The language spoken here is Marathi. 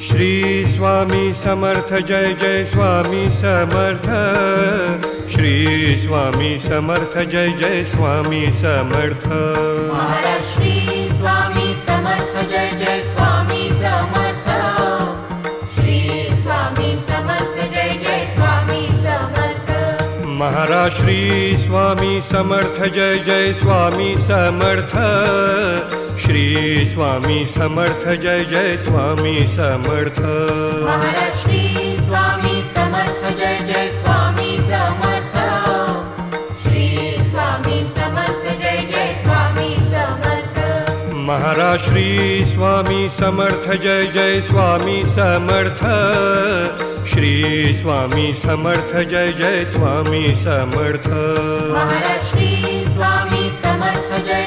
श्री स्वामी समर्थ जय जय स्वामी समर्थ। श्री स्वामी समर्थ जय जय स्वामी समर्थ। महाराज श्री स्वामी समर्थ जय जय स्वामी समर्थ। श्री स्वामी समर्थ जय जय स्वामी समर्थ। महाराज श्री स्वामी समर्थ जय जय स्वामी समर्थ। श्री स्वामी समर्थ जय जय स्वामी समर्थ। महाराज श्री स्वामी समर्थ जय जय स्वामी समर्थ। श्री स्वामी समर्थ जय जय स्वामी समर्थ। महाराज श्री स्वामी समर्थ जय जय स्वामी समर्थ। श्री स्वामी समर्थ जय जय स्वामी समर्थ। महाराज श्री स्वामी समर्थ जय